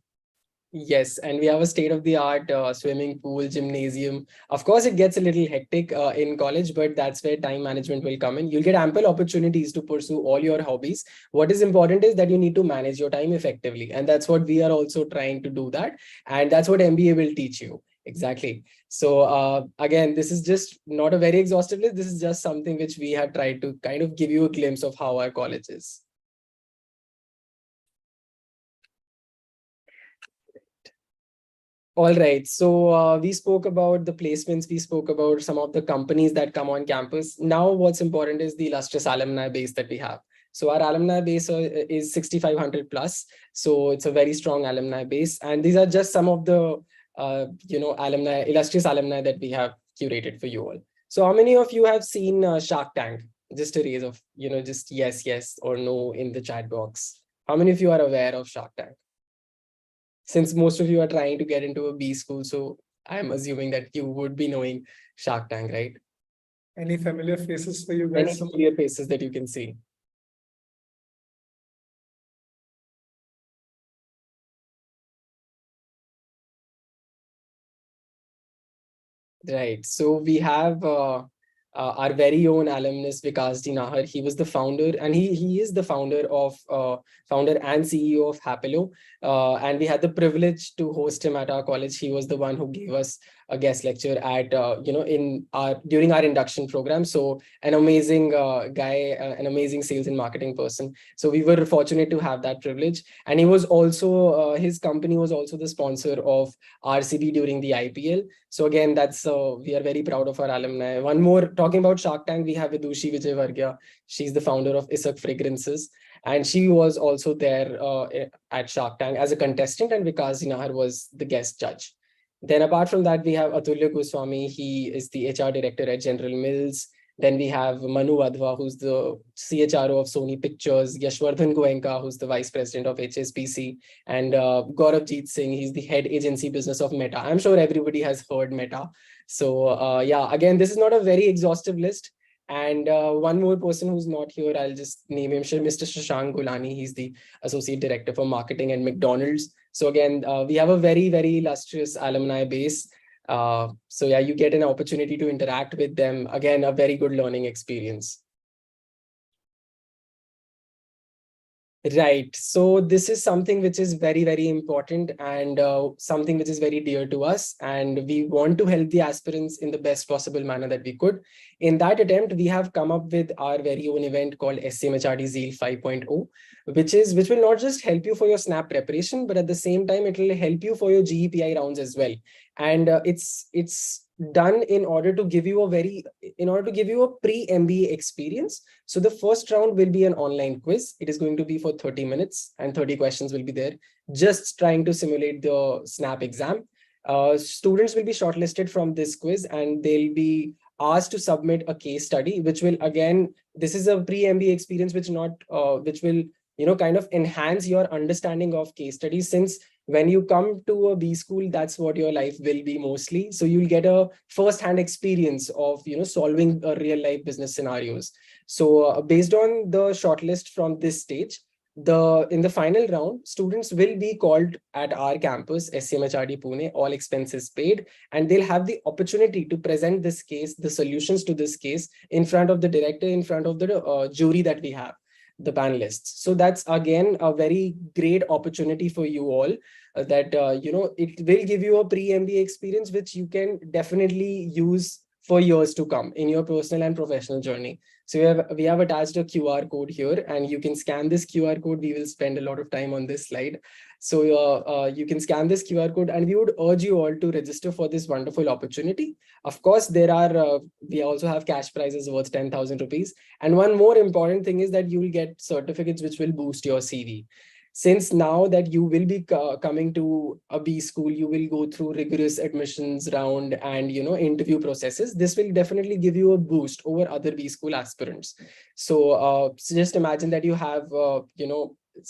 Yes, and we have a state-of-the-art swimming pool, gymnasium. Of course, it gets a little hectic in college, but that's where time management will come in. You'll get ample opportunities to pursue all your hobbies. What is important is that you need to manage your time effectively. And that's what we are also trying to do that. And that's what MBA will teach you. Exactly. So again, this is just not a very exhaustive list. This is just something which we have tried to kind of give you a glimpse of how our college is. All right. So we spoke about the placements. We spoke about some of the companies that come on campus. Now, what's important is the illustrious alumni base that we have. So our alumni base is 6,500 plus. So it's a very strong alumni base. And these are just some of the, illustrious alumni that we have curated for you all. So how many of you have seen Shark Tank? Just a raise of, just yes or no in the chat box. How many of you are aware of Shark Tank? Since most of you are trying to get into a B school, so I'm assuming that you would be knowing Shark Tank, right? Any familiar faces for you guys? Any familiar faces that you can see? Right. So we have our very own alumnus Vikas Ji Nahar. He was the founder, and he is the founder and CEO of Hapilo. And we had the privilege to host him at our college. He was the one who gave us a guest lecture at during our induction program. So an amazing guy, an amazing sales and marketing person. So we were fortunate to have that privilege. And he was also his company was also the sponsor of RCB during the IPL. So again, that's we are very proud of our alumni. One more, talking about Shark Tank, we have Vidushi Vijayvargya. She's the founder of Isak Fragrances, and she was also there at Shark Tank as a contestant, and Vikas Dinahar was the guest judge. Then apart from that, we have Atulya Goswami. He is the HR director at General Mills. Then we have Manu Wadhwa, who's the CHRO of Sony Pictures, Yashwardhan Goenka, who's the vice president of HSBC, and Gaurabjeet Singh, he's the head agency business of Meta. I'm sure everybody has heard Meta. So yeah, again, this is not a very exhaustive list. And one more person who's not here, I'll just name him, Mr. Shashank Gulani. He's the associate director for marketing at McDonald's. So again, we have a very, very illustrious alumni base. So yeah, you get an opportunity to interact with them. Again, a very good learning experience. Right. So this is something which is very, very important, and something which is very dear to us. And we want to help the aspirants in the best possible manner that we could. In that attempt, we have come up with our very own event called SCMHRD Zeal 5.0, which will not just help you for your SNAP preparation, but at the same time, it will help you for your GEPI rounds as well. And it's done in order to give you a pre-MBA experience. So the first round will be an online quiz. It is going to be for 30 minutes and 30 questions will be there, just trying to simulate the SNAP exam. Students will be shortlisted from this quiz, and they'll be asked to submit a case study, which will, again, this is a pre-MBA experience, which will kind of enhance your understanding of case studies, since when you come to a B school, that's what your life will be mostly. So you'll get a first-hand experience of solving real life business scenarios. So based on the shortlist from this stage, in the final round, students will be called at our campus, SCMHRD Pune, all expenses paid, and they'll have the opportunity to present this case, the solutions to this case, in front of the director, in front of the jury that we have, the panelists. So that's again a very great opportunity for you all, that it will give you a pre-MBA experience which you can definitely use for years to come in your personal and professional journey. So we have attached a QR code here, and you can scan this QR code. We will spend a lot of time on this slide. So you can scan this QR code, and we would urge you all to register for this wonderful opportunity. Of course, we also have cash prizes worth 10,000 rupees. And one more important thing is that you will get certificates which will boost your CV. Since now that you will be coming to a B school, you will go through rigorous admissions round and interview processes. This will definitely give you a boost over other B school aspirants. So just imagine that you have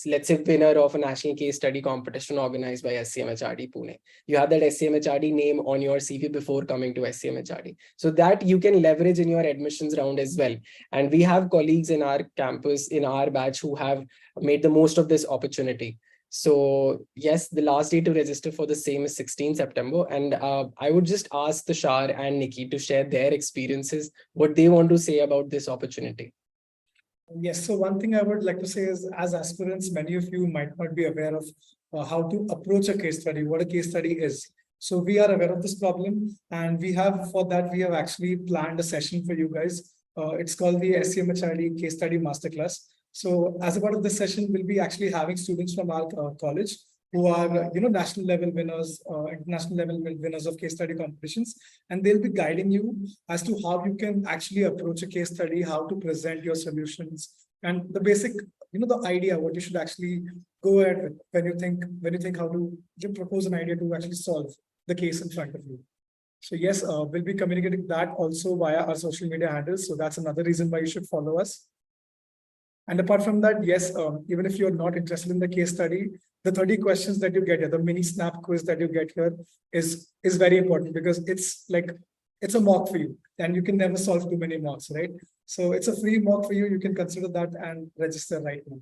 let's say winner of a national case study competition organized by SCMHRD Pune. You have that SCMHRD name on your CV before coming to SCMHRD. So that you can leverage in your admissions round as well. And we have colleagues in our campus, in our batch, who have made the most of this opportunity. So yes, the last day to register for the same is 16 September. And I would just ask Tushar and Nikki to share their experiences, what they want to say about this opportunity. Yes, so one thing I would like to say is, as aspirants, many of you might not be aware of how to approach a case study, what a case study is. So we are aware of this problem, and we have actually planned a session for you guys. It's called the SCMHRD Case Study Masterclass. So as a part of this session, we'll be actually having students from our college who are national level winners, international level winners of case study competitions, and they'll be guiding you as to how you can actually approach a case study, how to present your solutions, and the basic, the idea, what you should actually go ahead with when you think how to propose an idea to actually solve the case in front of you. So yes, we'll be communicating that also via our social media handles. So that's another reason why you should follow us. And apart from that, yes, even if you're not interested in the case study, the 30 questions that you get here, the mini snap quiz that you get here is very important, because it's a mock for you, and you can never solve too many mocks, right? So it's a free mock for you. You can consider that and register right now.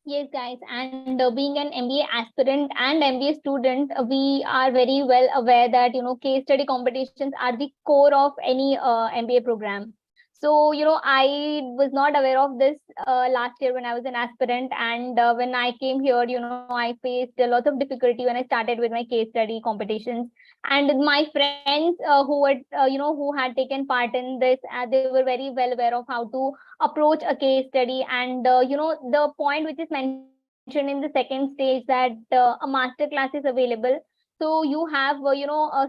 Yes, guys, and being an MBA aspirant and MBA student, we are very well aware that case study competitions are the core of any MBA program. So, I was not aware of this last year when I was an aspirant. And when I came here, I faced a lot of difficulty when I started with my case study competitions. And my friends who had taken part in this, they were very well aware of how to approach a case study. And, the point which is mentioned in the second stage, that a master class is available. So you have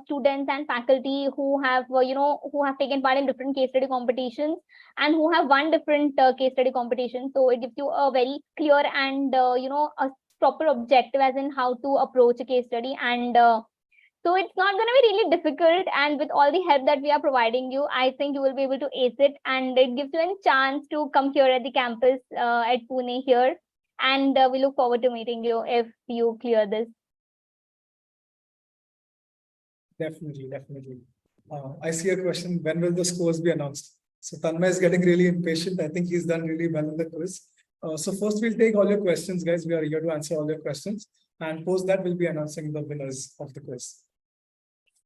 students and faculty who have who have taken part in different case study competitions and who have won different case study competitions. So it gives you a very clear and a proper objective as in how to approach a case study. And so it's not going to be really difficult, and with all the help that we are providing you, I think you will be able to ace it, and it gives you a chance to come here at the campus at Pune here. And we look forward to meeting you if you clear this. Definitely, definitely. I see a question, when will the scores be announced? So Tanmay is getting really impatient. I think he's done really well in the quiz. So first we'll take all your questions, guys. We are here to answer all your questions. And post that, we'll be announcing the winners of the quiz.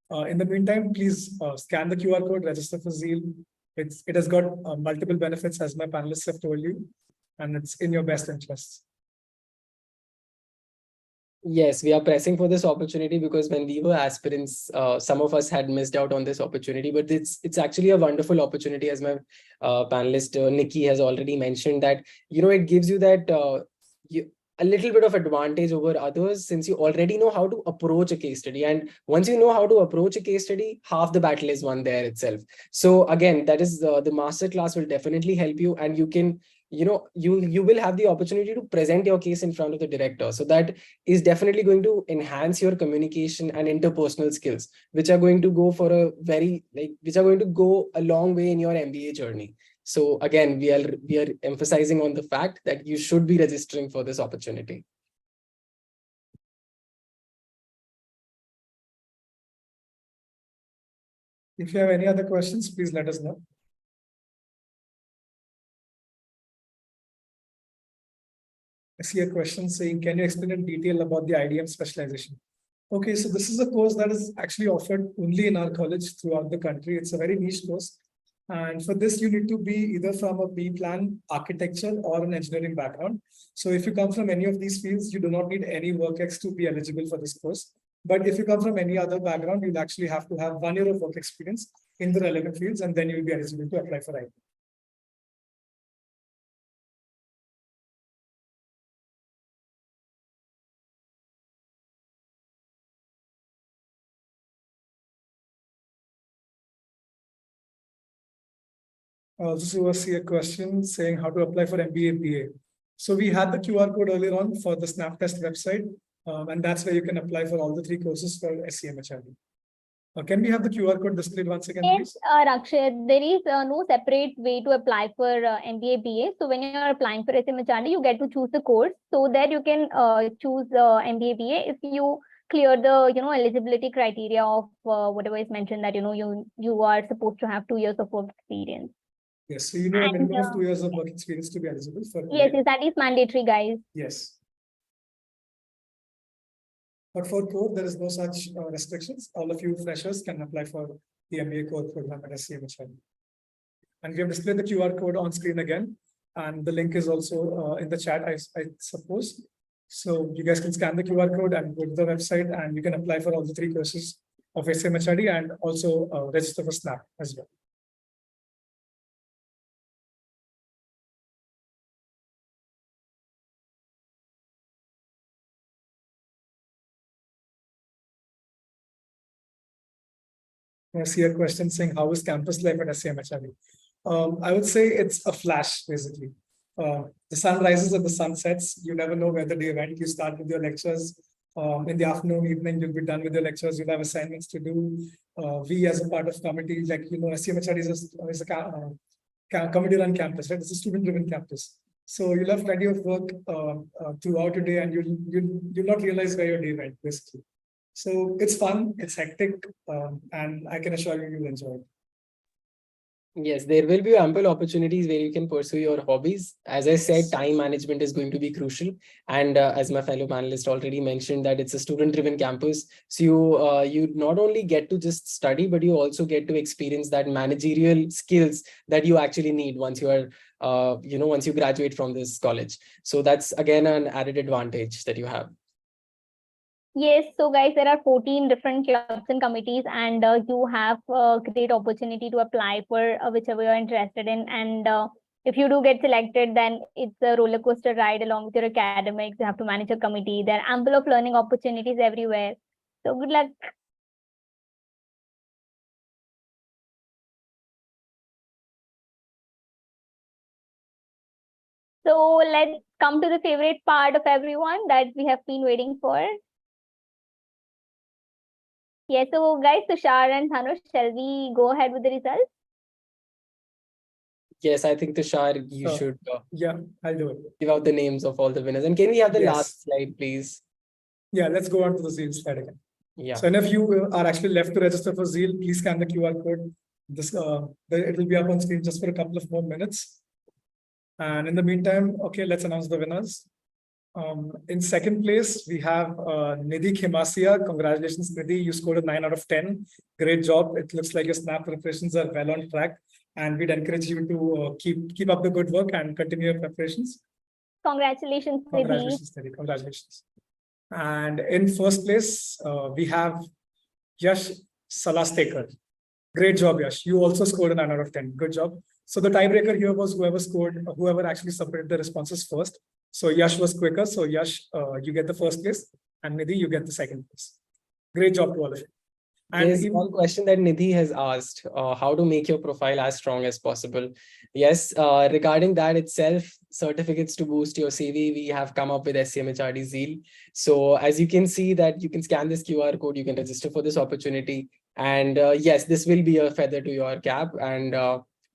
In the meantime, please scan the QR code, register for Zeal. It has got multiple benefits, as my panelists have told you, and it's in your best interest. Yes, we are pressing for this opportunity because when we were aspirants, some of us had missed out on this opportunity, but it's actually a wonderful opportunity, as my panelist Nikki has already mentioned, that it gives you that a little bit of advantage over others, since you already know how to approach a case study. And once you know how to approach a case study, half the battle is won there itself. So again, that is the master class will definitely help you, and you can you will have the opportunity to present your case in front of the director. So that is definitely going to enhance your communication and interpersonal skills, which are going to go for a which are going to go a long way in your MBA journey. So again, we are emphasizing on the fact that you should be registering for this opportunity. If you have any other questions, please let us know. I see a question saying, can you explain in detail about the IDM specialization? Okay, so this is a course that is actually offered only in our college throughout the country. It's a very niche course. And for this, you need to be either from a B-plan, architecture, or an engineering background. So if you come from any of these fields, you do not need any work ex to be eligible for this course. But if you come from any other background, you'll actually have to have 1 year of work experience in the relevant fields, and then you'll be eligible to apply for IDM. I also see a question saying how to apply for MBA BA. So we had the QR code earlier on for the Snap Test website, and that's where you can apply for all the 3 courses for SCMHRD. Can we have the QR code displayed once again, please? Yes, Rakshit, there is no separate way to apply for MBA BA. So when you're applying for SCMHRD, you get to choose the course. So there you can choose MBA BA if you clear the eligibility criteria of whatever is mentioned, that you are supposed to have 2 years of work experience. Yes, so you need a minimum of 2 years of work experience to be eligible for MBA. Yes, that is mandatory, guys. Yes. But for core, there is no such restrictions. All of you freshers can apply for the MBA core program at SCMHRD. And we have displayed the QR code on screen again. And the link is also in the chat, I suppose. So you guys can scan the QR code and go to the website, and you can apply for all the 3 courses of SCMHRD and also register for SNAP as well. I see a question saying, how is campus life at SCMHRD? I would say it's a flash, basically. The sun rises and the sun sets. You never know where the day went. You start with your lectures. In the afternoon, evening, you'll be done with your lectures. You'll have assignments to do. We, as a part of committee, SCMHRD is a committee-run campus, right? It's a student-driven campus. So you'll have plenty of work throughout your day, and you'll not realize where your day went, basically. So it's fun, it's hectic, and I can assure you, you'll enjoy it. Yes, there will be ample opportunities where you can pursue your hobbies. As I said, time management is going to be crucial. And as my fellow panelist already mentioned, that it's a student-driven campus. So you not only get to just study, but you also get to experience that managerial skills that you actually need once you are, once you graduate from this college. So that's again an added advantage that you have. Yes, so guys, there are 14 different clubs and committees, and you have a great opportunity to apply for whichever you're interested in. And if you do get selected, then it's a roller coaster ride along with your academics. You have to manage a committee. There are ample of learning opportunities everywhere. So good luck. So let's come to the favorite part of everyone that we have been waiting for. Yes, so guys, Tushar and Dhanush, shall we go ahead with the results? Yes, I think Tushar, you should Yeah, I'll do it. give out the names of all the winners. And can we have the Yes. last slide, please? Yeah, let's go on to the Zeal slide again. Yeah. So, and if you are actually left to register for Zeal, please scan the QR code. This it will be up on screen just for a couple of more minutes. And in the meantime, okay, let's announce the winners. In second place, we have Nidhi Khimasia. Congratulations, Nidhi. You scored a 9 out of 10. Great job. It looks like your snap preparations are well on track. And we'd encourage you to keep up the good work and continue your preparations. Congratulations, Nidhi. Congratulations, Nidhi. Congratulations. And in first place, we have Yash Salastekar. Great job, Yash. You also scored a 9 out of 10. Good job. So the tiebreaker here was whoever actually submitted the responses first. So Yash was quicker. So Yash, you get the first place, and Nidhi, you get the second place. Great job to all of you. And there's one question that Nidhi has asked, how to make your profile as strong as possible. Yes, regarding that itself, certificates to boost your CV, we have come up with SCMHRD Zeal. So as you can see that you can scan this QR code, you can register for this opportunity. And yes, this will be a feather to your cap. And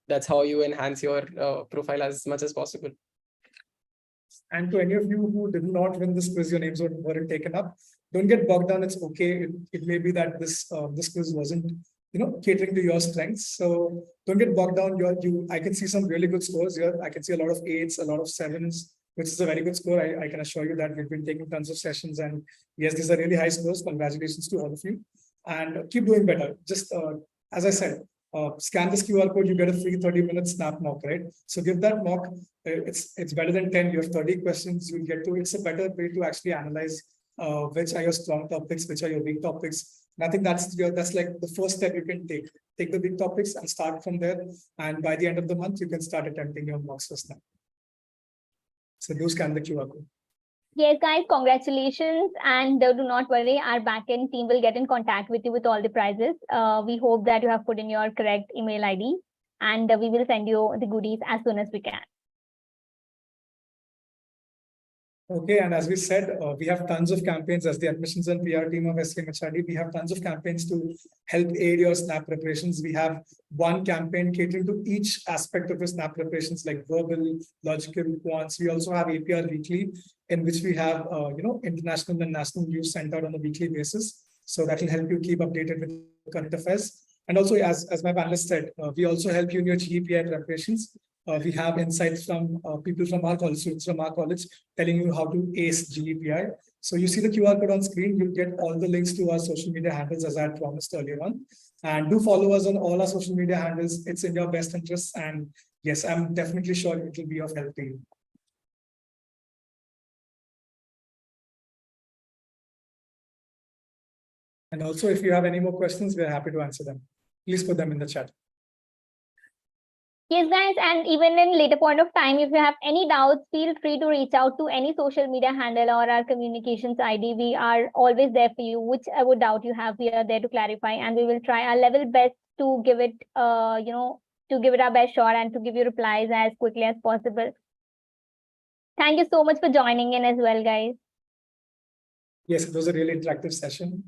that's how you enhance your profile as much as possible. And to any of you who did not win this quiz, your names weren't taken up. Don't get bogged down. It's okay. It may be that this quiz wasn't, catering to your strengths. So don't get bogged down. I can see some really good scores here. I can see a lot of 8s, a lot of 7s, which is a very good score. I can assure you that we've been taking tons of sessions, and yes, these are really high scores. Congratulations to all of you, and keep doing better. Just as I said, scan this QR code, you get a free 30-minute snap mock, right? So give that mock. It's better than 10. You have 30 questions. You'll get to. It's a better way to actually analyze which are your strong topics, which are your weak topics. And I think that's like the first step you can take. Take the weak topics and start from there. And by the end of the month, you can start attempting your mocks for snap. So do scan the QR code. Yes, guys, congratulations. And do not worry, our backend team will get in contact with you with all the prizes. We hope that you have put in your correct email ID, and we will send you the goodies as soon as we can. Okay, and as we said, we have tons of campaigns as the admissions and PR team of SCMHRD. We have tons of campaigns to help aid your snap preparations. We have one campaign catering to each aspect of your snap preparations, like verbal, logical, quants. We also have APR Weekly, in which we have international and national news sent out on a weekly basis. So that will help you keep updated with current affairs. And also, as my panelist said, we also help you in your GEPI preparations. We have insights from people from our college, students from our college, telling you how to ace GEPI. So you see the QR code on screen, you'll get all the links to our social media handles as I had promised earlier on. And do follow us on all our social media handles. It's in your best interests. And yes, I'm definitely sure it will be of help to you. And also, if you have any more questions, we're happy to answer them. Please put them in the chat. Yes, guys, and even in later point of time, if you have any doubts, feel free to reach out to any social media handle or our communications ID. We are always there for you. Whichever doubt you have, we are there to clarify, and we will try our level best to give it, to give it our best shot and to give you replies as quickly as possible. Thank you so much for joining in as well, guys. Yes, it was a really interactive session.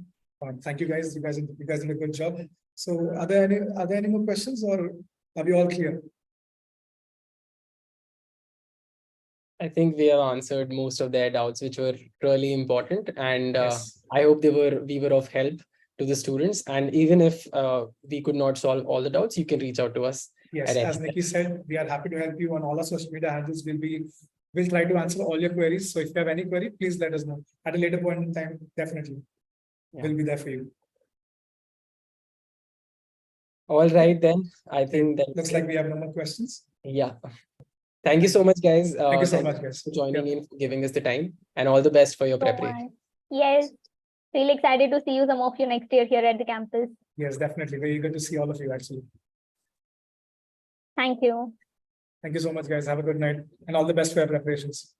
Thank you, guys. You guys did a good job. So, are there any more questions, or are we all clear? I think we have answered most of their doubts, which were really important. And Yes. I hope we were of help to the students. And even if we could not solve all the doubts, you can reach out to us. Yes, as Nikki said, we are happy to help you on all our social media handles. We'll try to answer all your queries. So if you have any query, please let us know. At a later point in time, definitely. We'll be there for you. All right, then. I think that looks like we have no more questions. Yeah. Thank you so much, guys. Thank you so much, guys, for joining in, for giving us the time, and all the best for your preparation. Yes, really excited to see you, some of you, next year here at the campus. Yes, definitely. Very good to see all of you, actually. Thank you. Thank you so much, guys. Have a good night and all the best for your preparations.